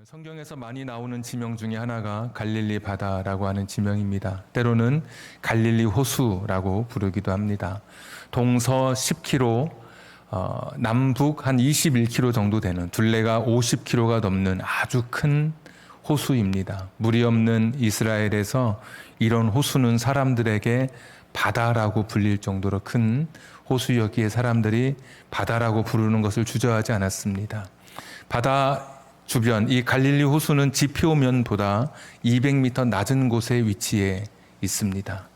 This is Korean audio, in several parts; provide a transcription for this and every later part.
성경에서 많이 나오는 지명 중에 하나가 갈릴리 바다라고 하는 지명입니다. 때로는 갈릴리 호수라고 부르기도 합니다. 동서 10km, 남북 한 21km 정도 되는, 둘레가 50km가 넘는 아주 큰 호수입니다. 물이 없는 이스라엘에서 이런 호수는 사람들에게 바다라고 불릴 정도로 큰 호수였기에 사람들이 바다라고 부르는 것을 주저하지 않았습니다. 바다 주변, 이 갈릴리 호수는 지표면보다 200m 낮은 곳에 위치해 있습니다.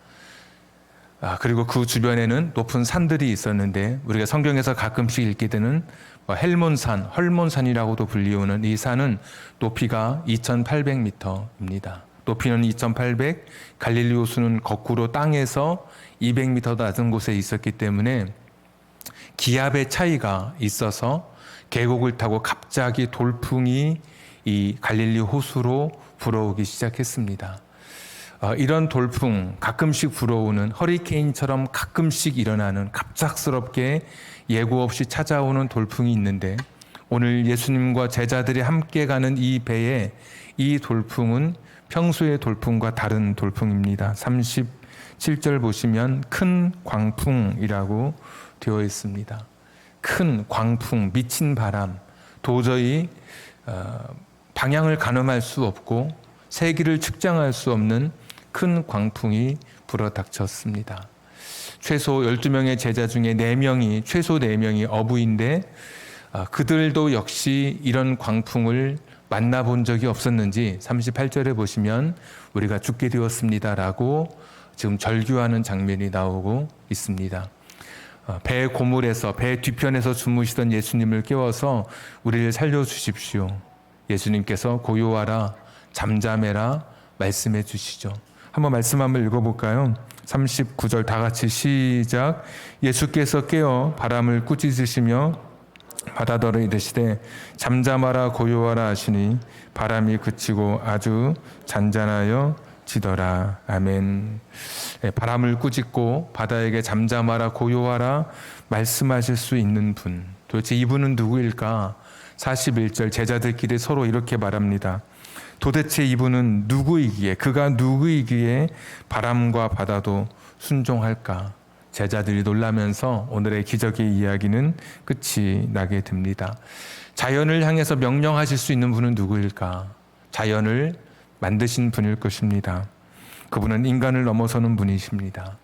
그리고 그 주변에는 높은 산들이 있었는데, 우리가 성경에서 가끔씩 읽게 되는 헬몬산, 헐몬산이라고도 불리우는 이 산은 높이가 2800m입니다. 높이는 2800, 갈릴리 호수는 거꾸로 땅에서 200m 낮은 곳에 있었기 때문에 기압의 차이가 있어서 계곡을 타고 갑자기 돌풍이 이 갈릴리 호수로 불어오기 시작했습니다. 이런 돌풍, 가끔씩 불어오는 허리케인처럼 가끔씩 일어나는 갑작스럽게 예고 없이 찾아오는 돌풍이 있는데, 오늘 예수님과 제자들이 함께 가는 이 배에 이 돌풍은 평소의 돌풍과 다른 돌풍입니다. 37절 보시면 큰 광풍이라고 되어 있습니다. 큰 광풍, 미친 바람, 도저히 방향을 가늠할 수 없고 세기를 측정할 수 없는 큰 광풍이 불어닥쳤습니다. 최소 12명의 제자 중에 최소 4명이 어부인데, 그들도 역시 이런 광풍을 만나본 적이 없었는지 38절에 보시면 우리가 죽게 되었습니다라고 지금 절규하는 장면이 나오고 있습니다. 배 고물에서, 배 뒤편에서 주무시던 예수님을 깨워서 우리를 살려주십시오. 예수님께서 고요하라, 잠잠해라 말씀해 주시죠. 한번 말씀 한번 읽어볼까요? 39절 다 같이 시작. 예수께서 깨어 바람을 꾸짖으시며 바다더러 이르시되 잠잠하라 고요하라 하시니 바람이 그치고 아주 잔잔하여 지더라. 아멘. 바람을 꾸짖고 바다에게 잠잠하라 고요하라 말씀하실 수 있는 분, 도대체 이분은 누구일까? 41절 제자들끼리 서로 이렇게 말합니다. 도대체 이분은 누구이기에, 그가 누구이기에 바람과 바다도 순종할까? 제자들이 놀라면서 오늘의 기적의 이야기는 끝이 나게 됩니다. 자연을 향해서 명령하실 수 있는 분은 누구일까? 자연을 만드신 분일 것입니다. 그분은 인간을 넘어서는 분이십니다.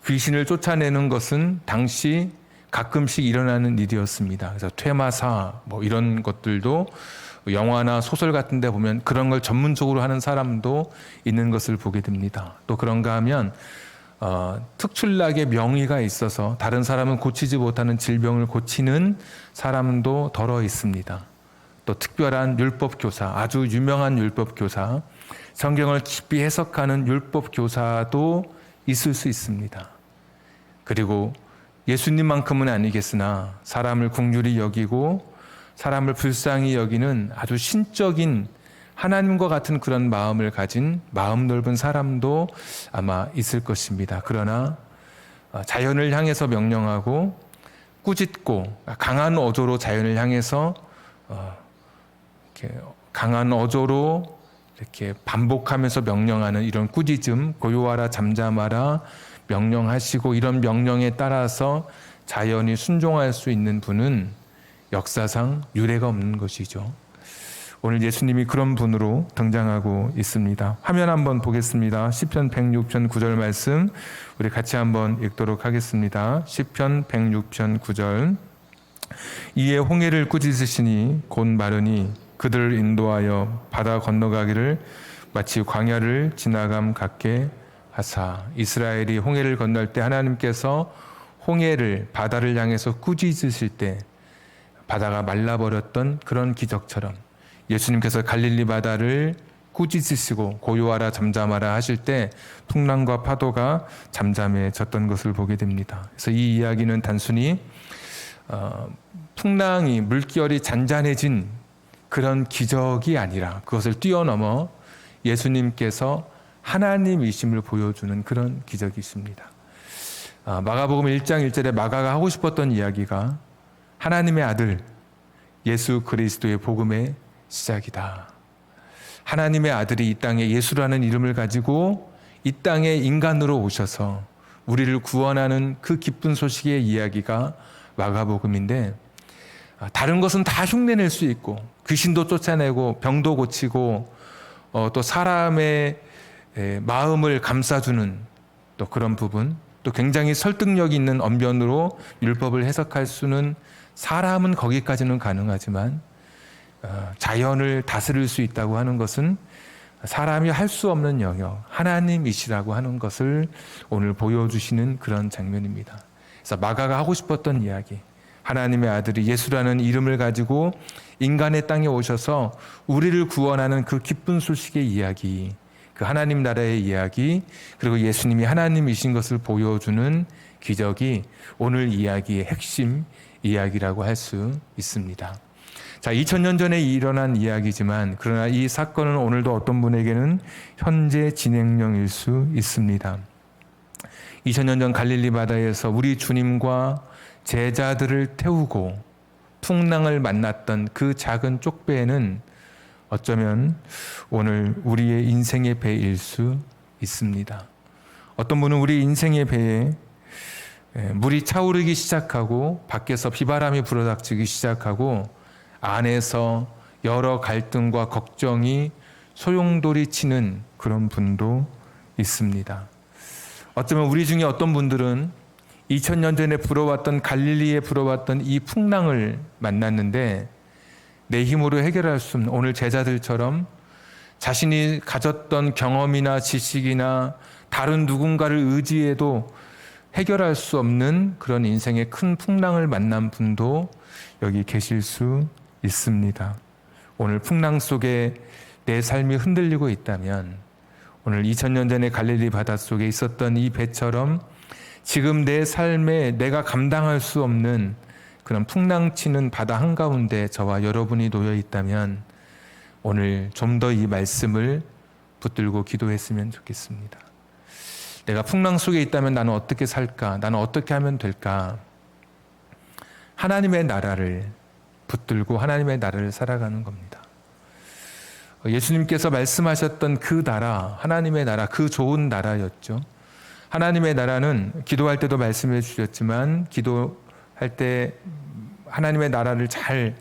귀신을 쫓아내는 것은 당시 가끔씩 일어나는 일이었습니다. 그래서 퇴마사 이런 것들도 영화나 소설 같은 데 보면 그런 걸 전문적으로 하는 사람도 있는 것을 보게 됩니다. 또 그런가 하면 특출나게 명의가 있어서 다른 사람은 고치지 못하는 질병을 고치는 사람도 덜어 있습니다. 또 특별한 율법 교사, 아주 유명한 율법 교사, 성경을 깊이 해석하는 율법 교사도 있을 수 있습니다. 그리고 예수님만큼은 아니겠으나 사람을 긍휼히 여기고 사람을 불쌍히 여기는 아주 신적인 하나님과 같은 그런 마음을 가진 마음 넓은 사람도 아마 있을 것입니다. 그러나 자연을 향해서 명령하고 꾸짖고 강한 어조로 자연을 향해서 강한 어조로 이렇게 반복하면서 명령하는 이런 꾸짖음, 고요하라 잠잠하라 명령하시고 이런 명령에 따라서 자연이 순종할 수 있는 분은 역사상 유례가 없는 것이죠. 오늘 예수님이 그런 분으로 등장하고 있습니다. 화면 한번 보겠습니다. 시편 106편 9절 말씀 우리 같이 한번 읽도록 하겠습니다. 시편 106편 9절. 이에 홍해를 꾸짖으시니 곧 마르니 그들을 인도하여 바다 건너가기를 마치 광야를 지나감 같게 하사. 이스라엘이 홍해를 건널 때 하나님께서 홍해를, 바다를 향해서 꾸짖으실 때 바다가 말라버렸던 그런 기적처럼 예수님께서 갈릴리 바다를 꾸짖으시고 고요하라 잠잠하라 하실 때 풍랑과 파도가 잠잠해졌던 것을 보게 됩니다. 그래서 이 이야기는 단순히 풍랑이, 물결이 잔잔해진 그런 기적이 아니라 그것을 뛰어넘어 예수님께서 하나님이심을 보여주는 그런 기적이십니다. 마가복음 1장 1절에 마가가 하고 싶었던 이야기가 하나님의 아들 예수 그리스도의 복음의 시작이다. 하나님의 아들이 이 땅에 예수라는 이름을 가지고 이 땅에 인간으로 오셔서 우리를 구원하는 그 기쁜 소식의 이야기가 마가복음인데, 다른 것은 다 흉내낼 수 있고 귀신도 쫓아내고 병도 고치고 또 사람의 마음을 감싸주는 또 그런 부분, 또 굉장히 설득력 있는 언변으로 율법을 해석할 수는, 사람은 거기까지는 가능하지만 자연을 다스릴 수 있다고 하는 것은 사람이 할 수 없는 영역, 하나님이시라고 하는 것을 오늘 보여주시는 그런 장면입니다. 그래서 마가가 하고 싶었던 이야기, 하나님의 아들이 예수라는 이름을 가지고 인간의 땅에 오셔서 우리를 구원하는 그 기쁜 소식의 이야기, 그 하나님 나라의 이야기, 그리고 예수님이 하나님이신 것을 보여주는 기적이 오늘 이야기의 핵심 이야기라고 할 수 있습니다. 자, 2000년 전에 일어난 이야기지만 그러나 이 사건은 오늘도 어떤 분에게는 현재 진행형일 수 있습니다. 2000년 전 갈릴리 바다에서 우리 주님과 제자들을 태우고 풍랑을 만났던 그 작은 쪽배는 어쩌면 오늘 우리의 인생의 배일 수 있습니다. 어떤 분은 우리 인생의 배에 물이 차오르기 시작하고 밖에서 비바람이 불어닥치기 시작하고 안에서 여러 갈등과 걱정이 소용돌이 치는 그런 분도 있습니다. 어쩌면 우리 중에 어떤 분들은 2000년 전에 불어왔던 갈릴리에 불어왔던 이 풍랑을 만났는데 내 힘으로 해결할 수 없는, 오늘 제자들처럼 자신이 가졌던 경험이나 지식이나 다른 누군가를 의지해도 해결할 수 없는 그런 인생의 큰 풍랑을 만난 분도 여기 계실 수 있습니다. 오늘 풍랑 속에 내 삶이 흔들리고 있다면 오늘 2000년 전에 갈릴리 바닷속에 있었던 이 배처럼 지금 내 삶에 내가 감당할 수 없는 그런 풍랑치는 바다 한가운데 저와 여러분이 놓여 있다면 오늘 좀 더 이 말씀을 붙들고 기도했으면 좋겠습니다. 내가 풍랑 속에 있다면 나는 어떻게 살까? 나는 어떻게 하면 될까? 하나님의 나라를 붙들고 하나님의 나라를 살아가는 겁니다. 예수님께서 말씀하셨던 그 나라, 하나님의 나라, 그 좋은 나라였죠. 하나님의 나라는 기도할 때도 말씀해 주셨지만 기도할 때 하나님의 나라를 잘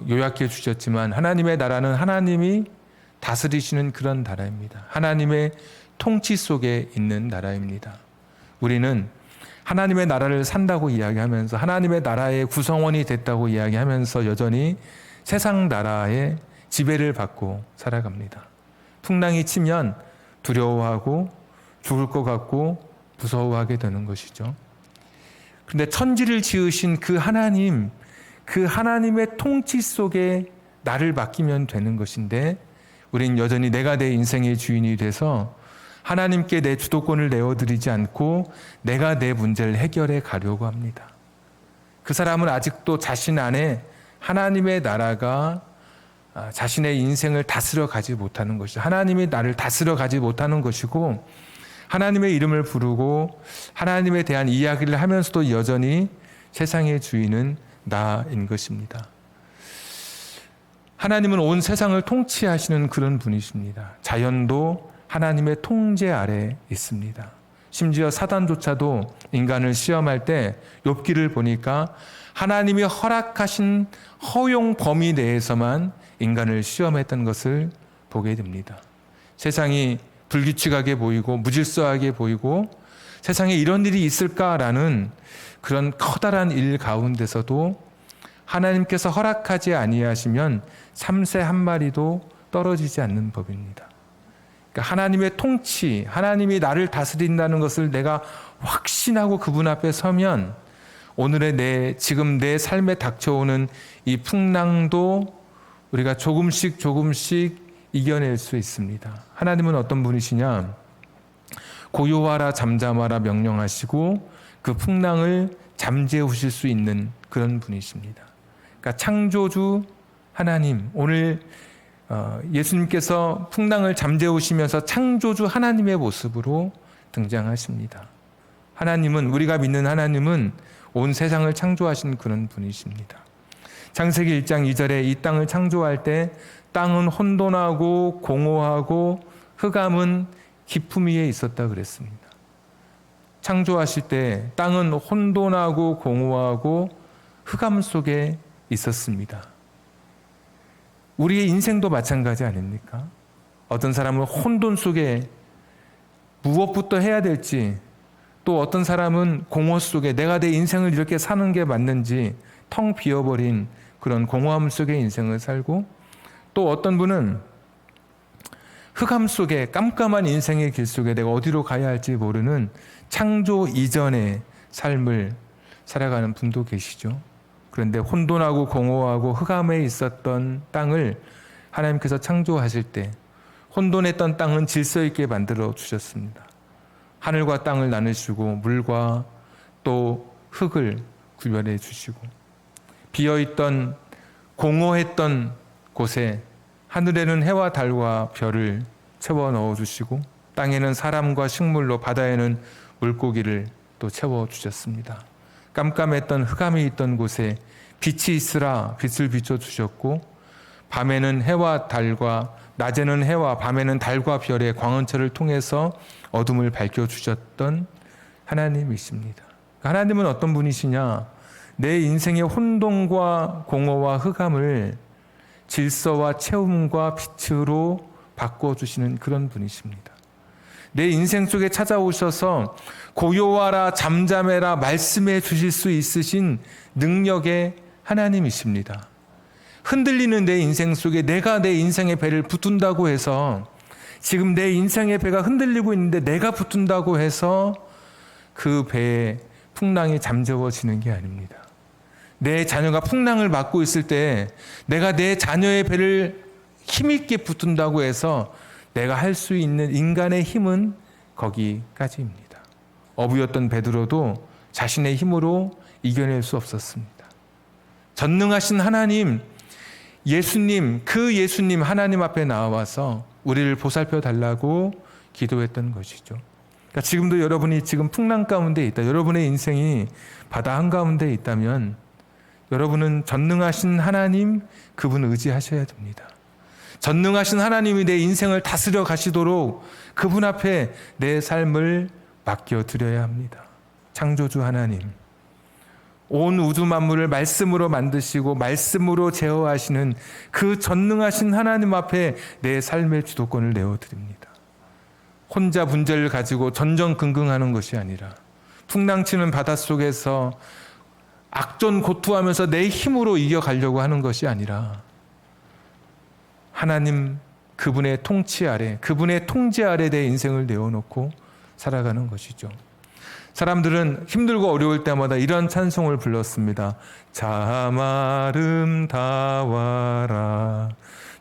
요약해 주셨지만 하나님의 나라는 하나님이 다스리시는 그런 나라입니다. 하나님의 통치 속에 있는 나라입니다. 우리는 하나님의 나라를 산다고 이야기하면서 하나님의 나라의 구성원이 됐다고 이야기하면서 여전히 세상 나라의 지배를 받고 살아갑니다. 풍랑이 치면 두려워하고 죽을 것 같고 무서워하게 되는 것이죠. 그런데 천지를 지으신 그 하나님, 그 하나님의 통치 속에 나를 맡기면 되는 것인데 우린 여전히 내가 내 인생의 주인이 돼서 하나님께 내 주도권을 내어드리지 않고 내가 내 문제를 해결해 가려고 합니다. 그 사람은 아직도 자신 안에 하나님의 나라가 자신의 인생을 다스려 가지 못하는 것이죠. 하나님이 나를 다스려 가지 못하는 것이고 하나님의 이름을 부르고 하나님에 대한 이야기를 하면서도 여전히 세상의 주인은 나인 것입니다. 하나님은 온 세상을 통치하시는 그런 분이십니다. 자연도 하나님의 통제 아래 있습니다. 심지어 사단조차도 인간을 시험할 때 욥기를 보니까 하나님이 허락하신 허용 범위 내에서만 인간을 시험했던 것을 보게 됩니다. 세상이 불규칙하게 보이고 무질서하게 보이고 세상에 이런 일이 있을까라는 그런 커다란 일 가운데서도 하나님께서 허락하지 아니하시면 참새 한 마리도 떨어지지 않는 법입니다. 그러니까 하나님의 통치, 하나님이 나를 다스린다는 것을 내가 확신하고 그분 앞에 서면 오늘의 지금 내 삶에 닥쳐오는 이 풍랑도 우리가 조금씩 이겨낼 수 있습니다. 하나님은 어떤 분이시냐? 고요하라 잠잠하라 명령하시고 그 풍랑을 잠재우실 수 있는 그런 분이십니다. 그러니까 창조주 하나님, 오늘 예수님께서 풍랑을 잠재우시면서 창조주 하나님의 모습으로 등장하십니다. 하나님은, 우리가 믿는 하나님은 온 세상을 창조하신 그런 분이십니다. 창세기 1장 2절에 이 땅을 창조할 때 땅은 혼돈하고 공허하고 흑암은 깊음 위에 있었다 그랬습니다. 창조하실 때 땅은 혼돈하고 공허하고 흑암 속에 있었습니다. 우리의 인생도 마찬가지 아닙니까? 어떤 사람은 혼돈 속에 무엇부터 해야 될지, 또 어떤 사람은 공허 속에 내가 내 인생을 이렇게 사는 게 맞는지 텅 비어버린 그런 공허함 속의 인생을 살고, 또 어떤 분은 흑암 속에 깜깜한 인생의 길 속에 내가 어디로 가야 할지 모르는 창조 이전의 삶을 살아가는 분도 계시죠. 그런데 혼돈하고 공허하고 흑암에 있었던 땅을 하나님께서 창조하실 때 혼돈했던 땅은 질서 있게 만들어 주셨습니다. 하늘과 땅을 나누시고 물과 또 흙을 구별해 주시고, 비어있던 공허했던 곳에 하늘에는 해와 달과 별을 채워 넣어 주시고, 땅에는 사람과 식물로, 바다에는 물고기를 또 채워 주셨습니다. 깜깜했던 흑암이 있던 곳에 빛이 있으라 빛을 비춰 주셨고, 밤에는 해와 달과, 낮에는 해와 밤에는 달과 별의 광원체를 통해서 어둠을 밝혀 주셨던 하나님이십니다. 하나님은 어떤 분이시냐? 내 인생의 혼돈과 공허와 흑암을 질서와 채움과 빛으로 바꿔주시는 그런 분이십니다. 내 인생 속에 찾아오셔서 고요하라, 잠잠해라 말씀해 주실 수 있으신 능력의 하나님이십니다. 흔들리는 내 인생 속에 내가 내 인생의 배를 붙든다고 해서, 지금 내 인생의 배가 흔들리고 있는데 내가 붙든다고 해서 그 배에 풍랑이 잠재워지는 게 아닙니다. 내 자녀가 풍랑을 맞고 있을 때 내가 내 자녀의 배를 힘있게 붙든다고 해서 내가 할 수 있는 인간의 힘은 거기까지입니다. 어부였던 베드로도 자신의 힘으로 이겨낼 수 없었습니다. 전능하신 하나님, 예수님, 그 예수님 하나님 앞에 나와서 우리를 보살펴 달라고 기도했던 것이죠. 그러니까 지금도 여러분이 지금 풍랑 가운데 있다, 여러분의 인생이 바다 한가운데 있다면 여러분은 전능하신 하나님, 그분 의지하셔야 됩니다. 전능하신 하나님이 내 인생을 다스려 가시도록 그분 앞에 내 삶을 맡겨드려야 합니다. 창조주 하나님, 온 우주 만물을 말씀으로 만드시고 말씀으로 제어하시는 그 전능하신 하나님 앞에 내 삶의 주도권을 내어드립니다. 혼자 분재를 가지고 전전긍긍하는 것이 아니라, 풍랑치는 바닷속에서 악전고투하면서 내 힘으로 이겨가려고 하는 것이 아니라, 하나님 그분의 통치 아래, 그분의 통제 아래 내 인생을 내어놓고 살아가는 것이죠. 사람들은 힘들고 어려울 때마다 이런 찬송을 불렀습니다. 참 아름다워라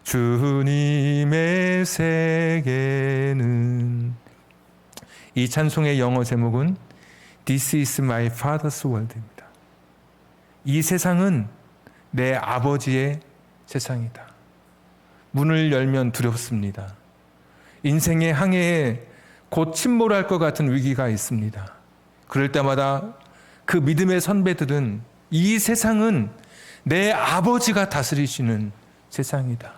주님의 세계는. 이 찬송의 영어 제목은 This is my father's world입니다. 이 세상은 내 아버지의 세상이다. 문을 열면 두렵습니다. 인생의 항해에 곧 침몰할 것 같은 위기가 있습니다. 그럴 때마다 그 믿음의 선배들은 이 세상은 내 아버지가 다스리시는 세상이다.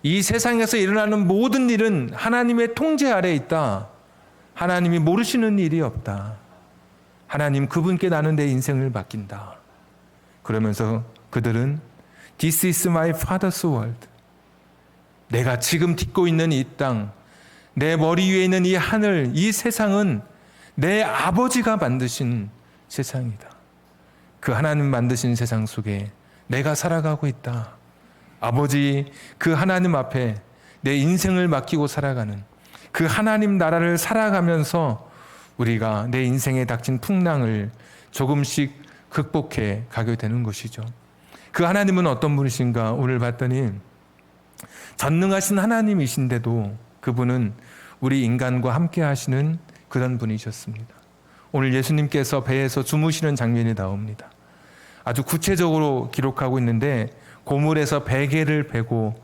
이 세상에서 일어나는 모든 일은 하나님의 통제 아래에 있다. 하나님이 모르시는 일이 없다. 하나님 그분께 나는 내 인생을 맡긴다. 그러면서 그들은 This is my father's world. 내가 지금 딛고 있는 이 땅, 내 머리 위에 있는 이 하늘, 이 세상은 내 아버지가 만드신 세상이다. 그 하나님 만드신 세상 속에 내가 살아가고 있다. 아버지 그 하나님 앞에 내 인생을 맡기고 살아가는 그 하나님 나라를 살아가면서 우리가 내 인생에 닥친 풍랑을 조금씩 극복해 가게 되는 것이죠. 그 하나님은 어떤 분이신가? 오늘 봤더니 전능하신 하나님이신데도 그분은 우리 인간과 함께 하시는 그런 분이셨습니다. 오늘 예수님께서 배에서 주무시는 장면이 나옵니다. 아주 구체적으로 기록하고 있는데, 고물에서 베개를 베고,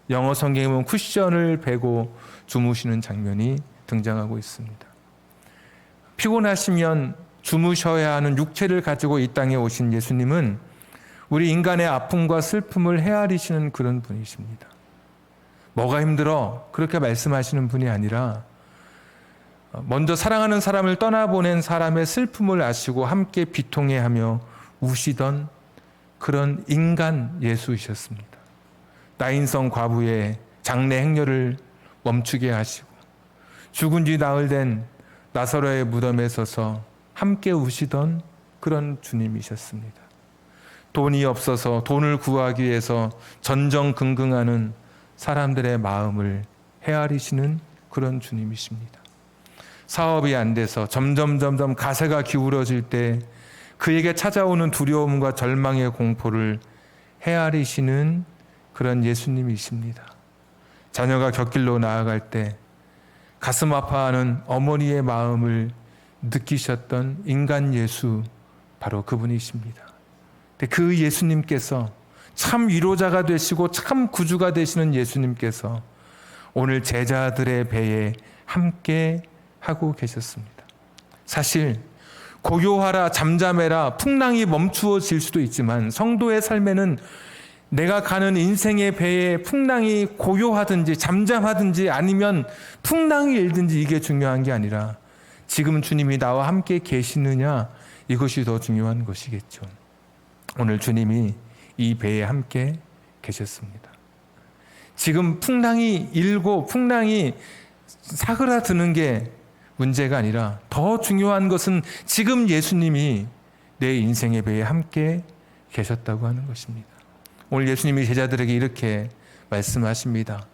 영어 성경에 보면 쿠션을 베고 주무시는 장면이 등장하고 있습니다. 피곤하시면 주무셔야 하는 육체를 가지고 이 땅에 오신 예수님은 우리 인간의 아픔과 슬픔을 헤아리시는 그런 분이십니다. 뭐가 힘들어? 그렇게 말씀하시는 분이 아니라 먼저 사랑하는 사람을 떠나보낸 사람의 슬픔을 아시고 함께 비통해하며 우시던 그런 인간 예수이셨습니다. 나인성 과부의 장례 행렬을 멈추게 하시고 죽은 지 나흘 된 나사로의 무덤에 서서 함께 우시던 그런 주님이셨습니다. 돈이 없어서 돈을 구하기 위해서 전전긍긍하는 사람들의 마음을 헤아리시는 그런 주님이십니다. 사업이 안 돼서 점점 가세가 기울어질 때 그에게 찾아오는 두려움과 절망의 공포를 헤아리시는 그런 예수님이십니다. 자녀가 곁길로 나아갈 때 가슴 아파하는 어머니의 마음을 느끼셨던 인간 예수, 바로 그분이십니다. 그 예수님께서 참 위로자가 되시고 참 구주가 되시는 예수님께서 오늘 제자들의 배에 함께 하고 계셨습니다. 사실 고요하라 잠잠해라 풍랑이 멈추어질 수도 있지만 성도의 삶에는 내가 가는 인생의 배에 풍랑이 고요하든지 잠잠하든지 아니면 풍랑이 일든지 이게 중요한 게 아니라 지금 주님이 나와 함께 계시느냐, 이것이 더 중요한 것이겠죠. 오늘 주님이 이 배에 함께 계셨습니다. 지금 풍랑이 일고 풍랑이 사그라드는 게 문제가 아니라 더 중요한 것은 지금 예수님이 내 인생의 배에 함께 계셨다고 하는 것입니다. 오늘 예수님이 제자들에게 이렇게 말씀하십니다.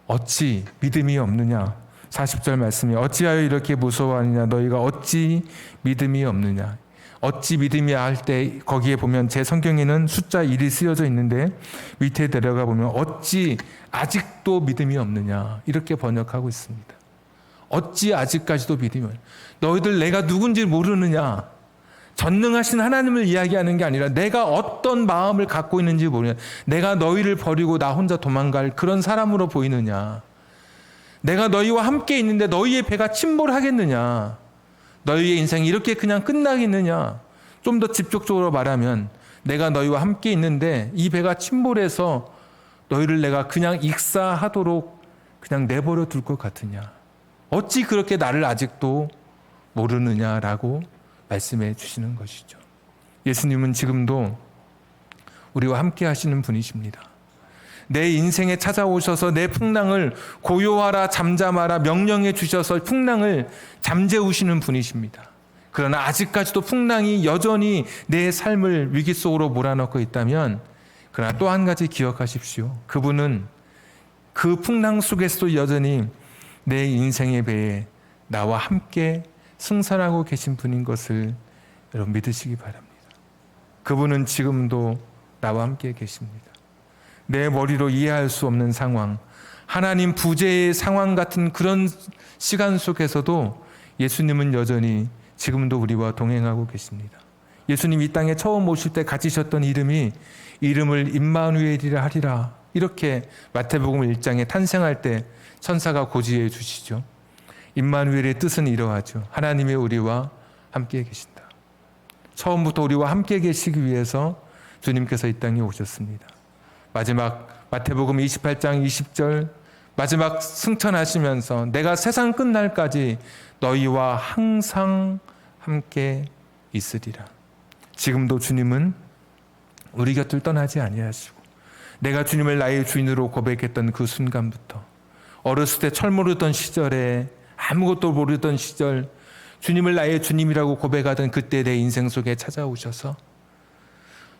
어찌 믿음이 없느냐? 40절 말씀이 어찌하여 이렇게 무서워하느냐? 너희가 어찌 믿음이 없느냐? 어찌 믿음이 할 때 거기에 보면 제 성경에는 숫자 1이 쓰여져 있는데 밑에 내려가 보면 어찌 아직도 믿음이 없느냐? 이렇게 번역하고 있습니다. 어찌 아직까지도 믿음이 없느냐? 너희들 내가 누군지 모르느냐? 전능하신 하나님을 이야기하는 게 아니라 내가 어떤 마음을 갖고 있는지 모르냐? 내가 너희를 버리고 나 혼자 도망갈 그런 사람으로 보이느냐? 내가 너희와 함께 있는데 너희의 배가 침몰하겠느냐? 너희의 인생이 이렇게 그냥 끝나겠느냐? 좀 더 직접적으로 말하면 내가 너희와 함께 있는데 이 배가 침몰해서 너희를 내가 그냥 익사하도록 그냥 내버려 둘 것 같으냐? 어찌 그렇게 나를 아직도 모르느냐라고 말씀해 주시는 것이죠. 예수님은 지금도 우리와 함께 하시는 분이십니다. 내 인생에 찾아오셔서 내 풍랑을 고요하라 잠잠하라 명령해 주셔서 풍랑을 잠재우시는 분이십니다. 그러나 아직까지도 풍랑이 여전히 내 삶을 위기 속으로 몰아넣고 있다면, 그러나 또 한 가지 기억하십시오. 그분은 그 풍랑 속에서도 여전히 내 인생의 배에 나와 함께 승선하고 계신 분인 것을 여러분 믿으시기 바랍니다. 그분은 지금도 나와 함께 계십니다. 내 머리로 이해할 수 없는 상황, 하나님 부재의 상황 같은 그런 시간 속에서도 예수님은 여전히 지금도 우리와 동행하고 계십니다. 예수님 이 땅에 처음 오실 때 가지셨던 이름을 임마누엘이라 하리라, 이렇게 마태복음 1장에 탄생할 때 천사가 고지해 주시죠. 임마누엘의 뜻은 이러하죠. 하나님의 우리와 함께 계신다. 처음부터 우리와 함께 계시기 위해서 주님께서 이 땅에 오셨습니다. 마지막 마태복음 28장 20절 마지막 승천하시면서 내가 세상 끝날까지 너희와 항상 함께 있으리라. 지금도 주님은 우리 곁을 떠나지 아니하시고, 내가 주님을 나의 주인으로 고백했던 그 순간부터 어렸을 때 철모르던 시절에 아무것도 모르던 시절 주님을 나의 주님이라고 고백하던 그때 내 인생 속에 찾아오셔서,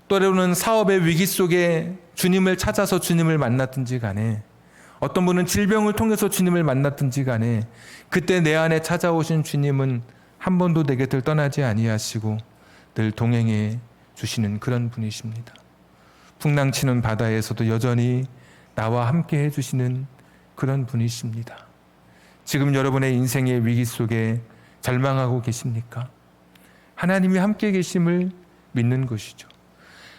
때로는 사업의 위기 속에 주님을 찾아서 주님을 만났든지 간에, 어떤 분은 질병을 통해서 주님을 만났든지 간에 그때 내 안에 찾아오신 주님은 한 번도 내 곁을 떠나지 아니하시고 늘 동행해 주시는 그런 분이십니다. 풍랑치는 바다에서도 여전히 나와 함께 해주시는 그런 분이십니다. 지금 여러분의 인생의 위기 속에 절망하고 계십니까? 하나님이 함께 계심을 믿는 것이죠.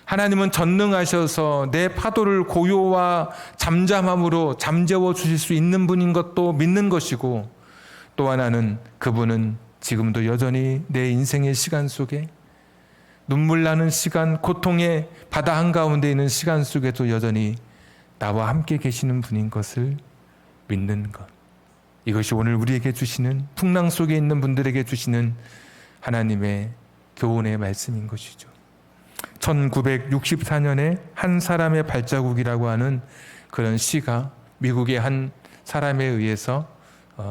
하나님은 전능하셔서 내 파도를 고요와 잠잠함으로 잠재워 주실 수 있는 분인 것도 믿는 것이고, 또 하나는 그분은 지금도 여전히 내 인생의 시간 속에 눈물 나는 시간, 고통의 바다 한가운데 있는 시간 속에도 여전히 나와 함께 계시는 분인 것을 믿는 것. 이것이 오늘 우리에게 주시는, 풍랑 속에 있는 분들에게 주시는 하나님의 교훈의 말씀인 것이죠. 1964년에 한 사람의 발자국이라고 하는 그런 시가 미국의 한 사람에 의해서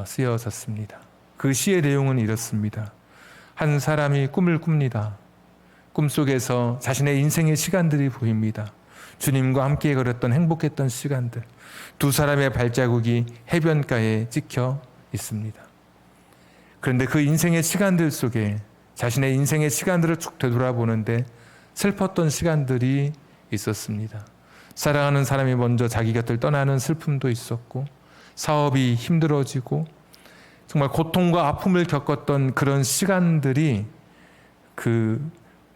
쓰여졌습니다. 그 시의 내용은 이렇습니다. 한 사람이 꿈을 꿉니다. 꿈속에서 자신의 인생의 시간들이 보입니다. 주님과 함께 걸었던 행복했던 시간들. 두 사람의 발자국이 해변가에 찍혀 있습니다. 그런데 그 인생의 시간들 속에 자신의 인생의 시간들을 쭉 되돌아보는데 슬펐던 시간들이 있었습니다. 사랑하는 사람이 먼저 자기 곁을 떠나는 슬픔도 있었고, 사업이 힘들어지고 정말 고통과 아픔을 겪었던 그런 시간들이 그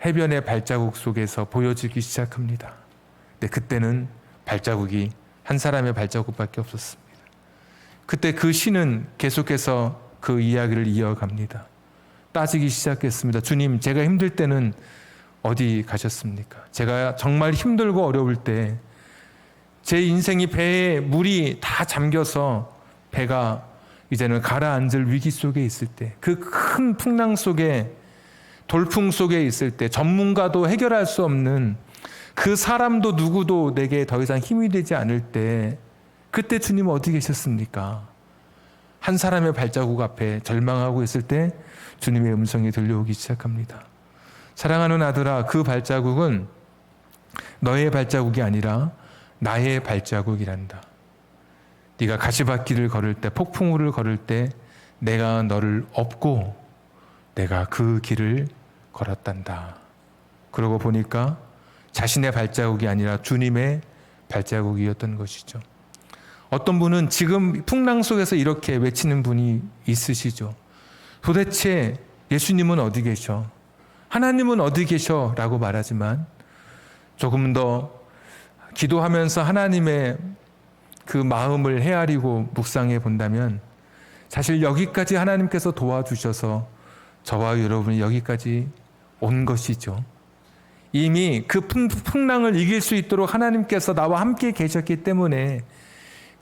해변의 발자국 속에서 보여지기 시작합니다. 근데 그때는 발자국이 한 사람의 발자국밖에 없었습니다. 그때 그 시는 계속해서 그 이야기를 이어갑니다. 따지기 시작했습니다. 주님, 제가 힘들 때는 어디 가셨습니까? 제가 정말 힘들고 어려울 때 제 인생이 배에 물이 다 잠겨서 배가 이제는 가라앉을 위기 속에 있을 때, 그 큰 풍랑 속에, 돌풍 속에 있을 때, 전문가도 해결할 수 없는 그 사람도 누구도 내게 더 이상 힘이 되지 않을 때, 그때 주님 어디 계셨습니까? 한 사람의 발자국 앞에 절망하고 있을 때 주님의 음성이 들려오기 시작합니다. 사랑하는 아들아, 그 발자국은 너의 발자국이 아니라 나의 발자국이란다. 네가 가시밭길을 걸을 때, 폭풍우를 걸을 때 내가 너를 업고 내가 그 길을 걸었단다. 그러고 보니까 자신의 발자국이 아니라 주님의 발자국이었던 것이죠. 어떤 분은 지금 풍랑 속에서 이렇게 외치는 분이 있으시죠. 도대체 예수님은 어디 계셔? 하나님은 어디 계셔? 라고 말하지만 조금 더 기도하면서 하나님의 그 마음을 헤아리고 묵상해 본다면 사실 여기까지 하나님께서 도와주셔서 저와 여러분이 여기까지 온 것이죠. 이미 그 풍랑을 이길 수 있도록 하나님께서 나와 함께 계셨기 때문에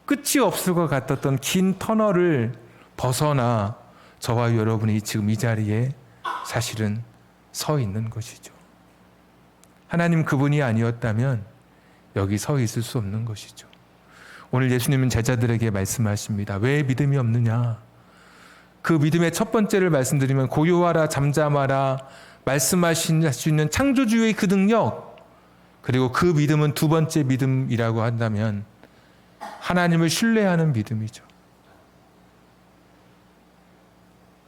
끝이 없을 것 같았던 긴 터널을 벗어나 저와 여러분이 지금 이 자리에 사실은 서 있는 것이죠. 하나님 그분이 아니었다면 여기 서 있을 수 없는 것이죠. 오늘 예수님은 제자들에게 말씀하십니다. 왜 믿음이 없느냐? 그 믿음의 첫 번째를 말씀드리면 고요하라, 잠잠하라 말씀하실 수 있는 창조주의 그 능력, 그리고 그 믿음은 두 번째 믿음이라고 한다면 하나님을 신뢰하는 믿음이죠.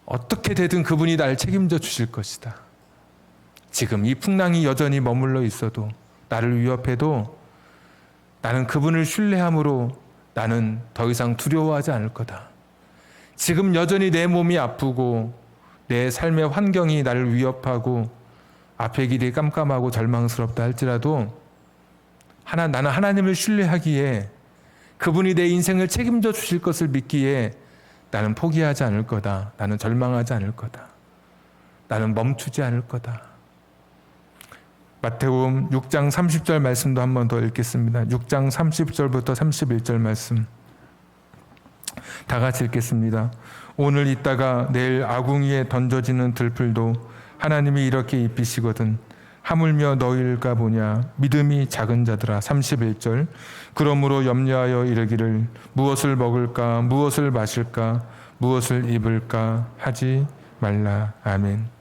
어떻게 되든 그분이 날 책임져 주실 것이다. 지금 이 풍랑이 여전히 머물러 있어도, 나를 위협해도 나는 그분을 신뢰함으로 나는 더 이상 두려워하지 않을 거다. 지금 여전히 내 몸이 아프고 내 삶의 환경이 나를 위협하고 앞의 길이 깜깜하고 절망스럽다 할지라도 나는 하나님을 신뢰하기에, 그분이 내 인생을 책임져 주실 것을 믿기에 나는 포기하지 않을 거다. 나는 절망하지 않을 거다. 나는 멈추지 않을 거다. 마태복음 6장 30절 말씀도 한 번 더 읽겠습니다. 6장 30절부터 31절 말씀 다 같이 읽겠습니다. 오늘 있다가 내일 아궁이에 던져지는 들풀도 하나님이 이렇게 입히시거든 하물며 너희일까 보냐. 믿음이 작은 자들아. 31절 그러므로 염려하여 이르기를 무엇을 먹을까, 무엇을 마실까, 무엇을 입을까 하지 말라. 아멘.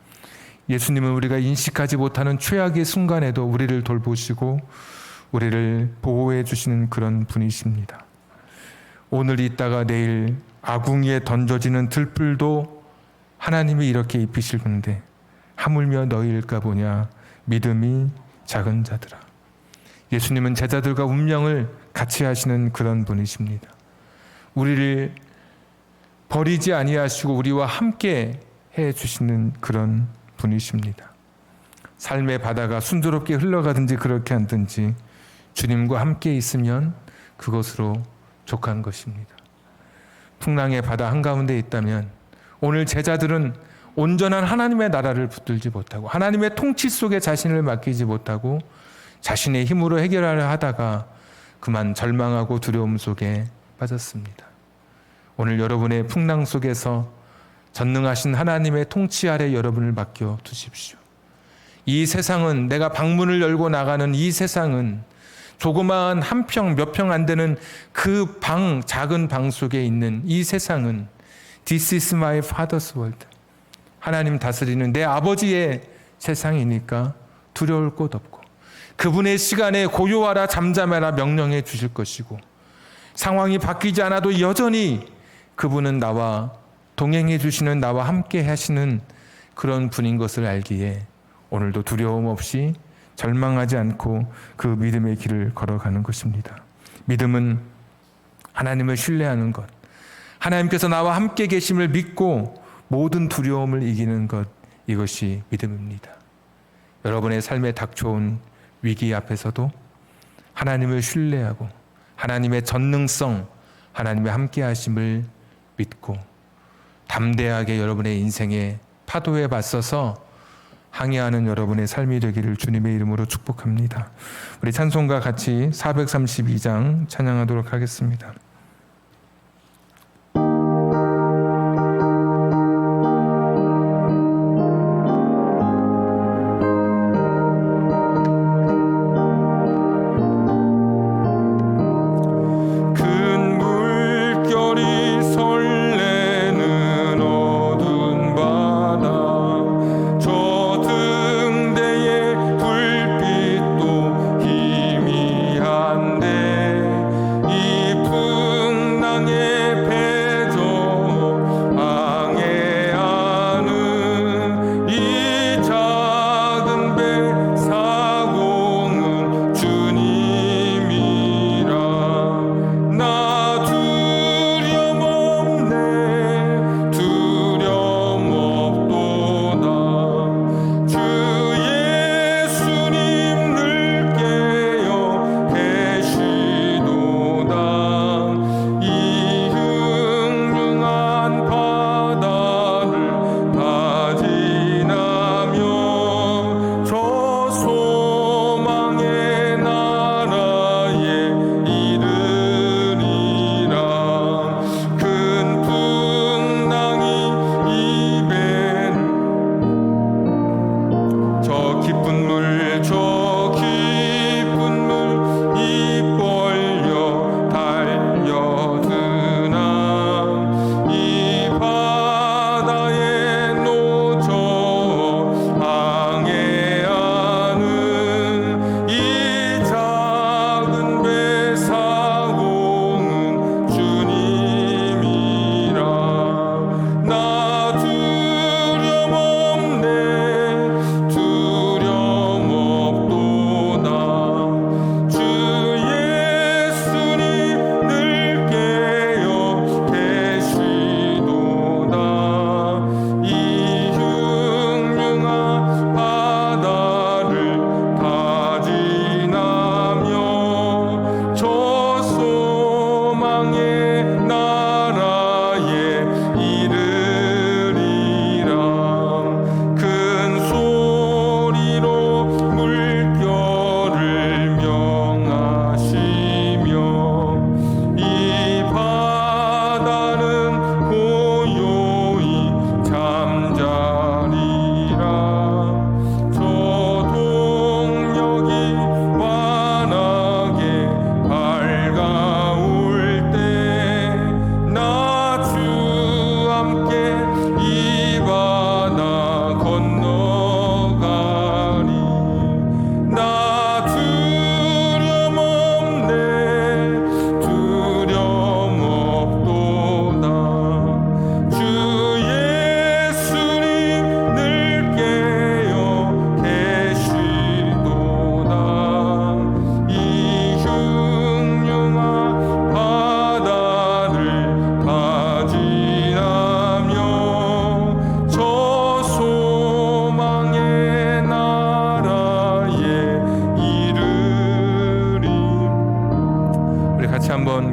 예수님은 우리가 인식하지 못하는 최악의 순간에도 우리를 돌보시고 우리를 보호해 주시는 그런 분이십니다. 오늘 있다가 내일 아궁이에 던져지는 들풀도 하나님이 이렇게 입히실 건데 하물며 너희일까 보냐. 믿음이 작은 자들아. 예수님은 제자들과 운명을 같이 하시는 그런 분이십니다. 우리를 버리지 아니하시고 우리와 함께 해 주시는 그런 분이십니다. 삶의 바다가 순조롭게 흘러가든지 그렇게 않든지 주님과 함께 있으면 그것으로 족한 것입니다. 풍랑의 바다 한가운데 있다면 오늘 제자들은 온전한 하나님의 나라를 붙들지 못하고 하나님의 통치 속에 자신을 맡기지 못하고 자신의 힘으로 해결하려 하다가 그만 절망하고 두려움 속에 빠졌습니다. 오늘 여러분의 풍랑 속에서 전능하신 하나님의 통치 아래 여러분을 맡겨 두십시오. 이 세상은, 내가 방문을 열고 나가는 이 세상은 조그마한 한 평, 몇 평 안 되는 그 작은 방 속에 있는 이 세상은 This is my father's world. 하나님 다스리는 내 아버지의 세상이니까 두려울 것 없고 그분의 시간에 고요하라 잠잠해라 명령해 주실 것이고 상황이 바뀌지 않아도 여전히 그분은 나와 동행해 주시는, 나와 함께 하시는 그런 분인 것을 알기에 오늘도 두려움 없이 절망하지 않고 그 믿음의 길을 걸어가는 것입니다. 믿음은 하나님을 신뢰하는 것, 하나님께서 나와 함께 계심을 믿고 모든 두려움을 이기는 것, 이것이 믿음입니다. 여러분의 삶에 닥쳐온 위기 앞에서도 하나님을 신뢰하고 하나님의 전능성, 하나님의 함께 하심을 믿고 담대하게 여러분의 인생의 파도에 맞서서 항해하는 여러분의 삶이 되기를 주님의 이름으로 축복합니다. 우리 찬송가 같이 432장 찬양하도록 하겠습니다.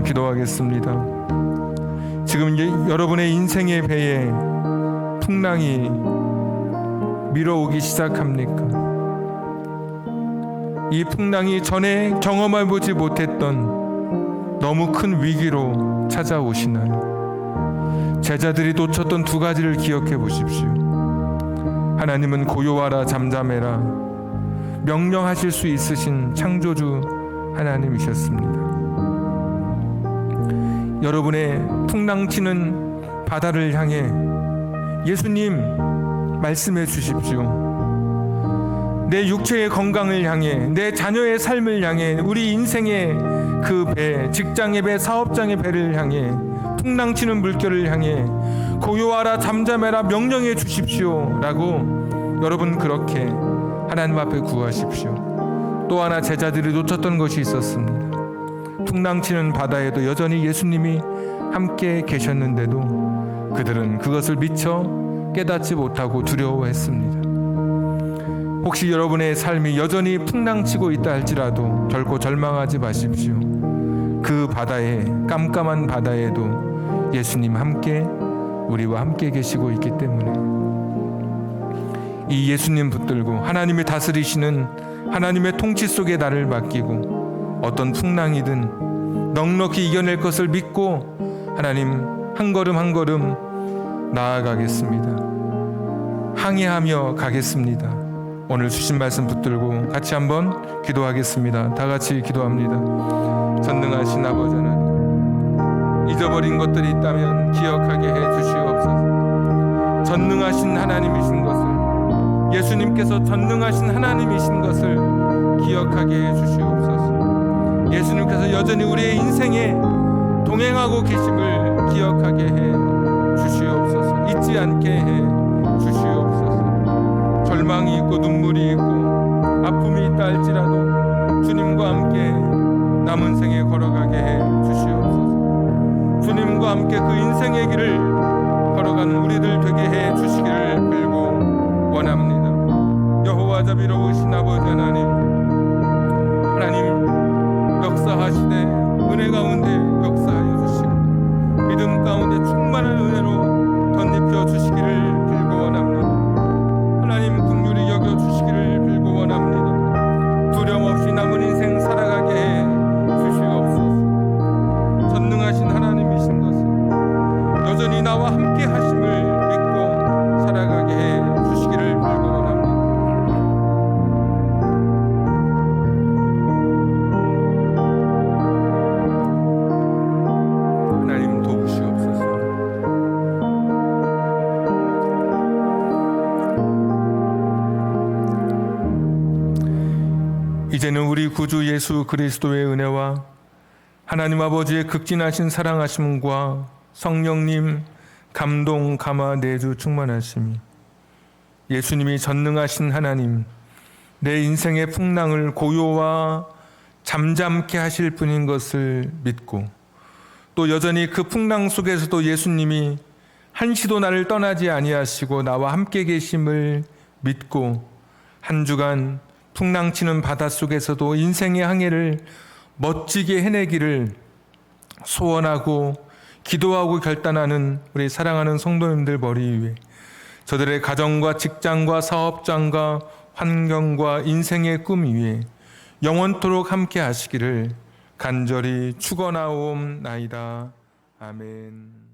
기도하겠습니다. 지금 여러분의 인생의 배에 풍랑이 밀어오기 시작합니까? 이 풍랑이 전에 경험해보지 못했던 너무 큰 위기로 찾아오시나요? 제자들이 놓쳤던 두 가지를 기억해 보십시오. 하나님은 고요하라 잠잠해라 명령하실 수 있으신 창조주 하나님이셨습니다. 여러분의 풍랑치는 바다를 향해 예수님 말씀해 주십시오. 내 육체의 건강을 향해, 내 자녀의 삶을 향해, 우리 인생의 그 배, 직장의 배, 사업장의 배를 향해, 풍랑치는 물결을 향해 고요하라 잠잠해라 명령해 주십시오 라고 여러분 그렇게 하나님 앞에 구하십시오. 또 하나 제자들이 놓쳤던 것이 있었습니다. 풍랑치는 바다에도 여전히 예수님이 함께 계셨는데도 그들은 그것을 미처 깨닫지 못하고 두려워했습니다. 혹시 여러분의 삶이 여전히 풍랑치고 있다 할지라도 결코 절망하지 마십시오. 그 바다에, 깜깜한 바다에도 예수님 함께 우리와 함께 계시고 있기 때문에 이 예수님 붙들고 하나님이 다스리시는 하나님의 통치 속에 나를 맡기고 어떤 풍랑이든 넉넉히 이겨낼 것을 믿고 하나님 한 걸음 한 걸음 나아가겠습니다. 항해하며 가겠습니다. 오늘 주신 말씀 붙들고 같이 한번 기도하겠습니다. 다 같이 기도합니다. 전능하신 아버지 하나님, 잊어버린 것들이 있다면 기억하게 해 주시옵소서. 전능하신 하나님이신 것을, 예수님께서 전능하신 하나님이신 것을 기억하게 해 주시옵소서. 예수님께서 여전히 우리의 인생에 동행하고 계심을 기억하게 해 주시옵소서. 잊지 않게 해 주시옵소서. 절망이 있고 눈물이 있고 아픔이 있다 할지라도 주님과 함께 남은 생에 걸어가게 해 주시옵소서. 주님과 함께 그 인생의 길을 걸어가는 우리들 되게 해 주시기를 빌고 원합니다. 여호와 자비로우신 아버지 하나님, 하나님 역사하시되 은혜 가운데 역사하여 주시고 믿음 가운데 충만한 은혜로 덧입혀 주시기를 빌고 원합니다. 하나님 긍휼히 여겨 주시기를 빌고 원합니다. 두려움 없이 남은 인생 살아가게 해 주시옵소서. 전능하신 하나님이신 것을 여전히 나와 함께 하심을 믿고 살아가게 해 주시기를 빌고 원합니다. 하나님 도우시옵소서. 이제는 우리 구주 예수 그리스도의 은혜와 하나님 아버지의 극진하신 사랑하심과 성령님 감동 감화 내주 충만하심이, 예수님이 전능하신 하나님, 내 인생의 풍랑을 고요와 잠잠케 하실 분인 것을 믿고 또 여전히 그 풍랑 속에서도 예수님이 한시도 나를 떠나지 아니하시고 나와 함께 계심을 믿고 한 주간 풍랑치는 바닷속에서도 인생의 항해를 멋지게 해내기를 소원하고 기도하고 결단하는 우리 사랑하는 성도님들 머리 위에 저들의 가정과 직장과 사업장과 환경과 인생의 꿈 위에 영원토록 함께 하시기를 간절히 축원하옵나이다. 아멘.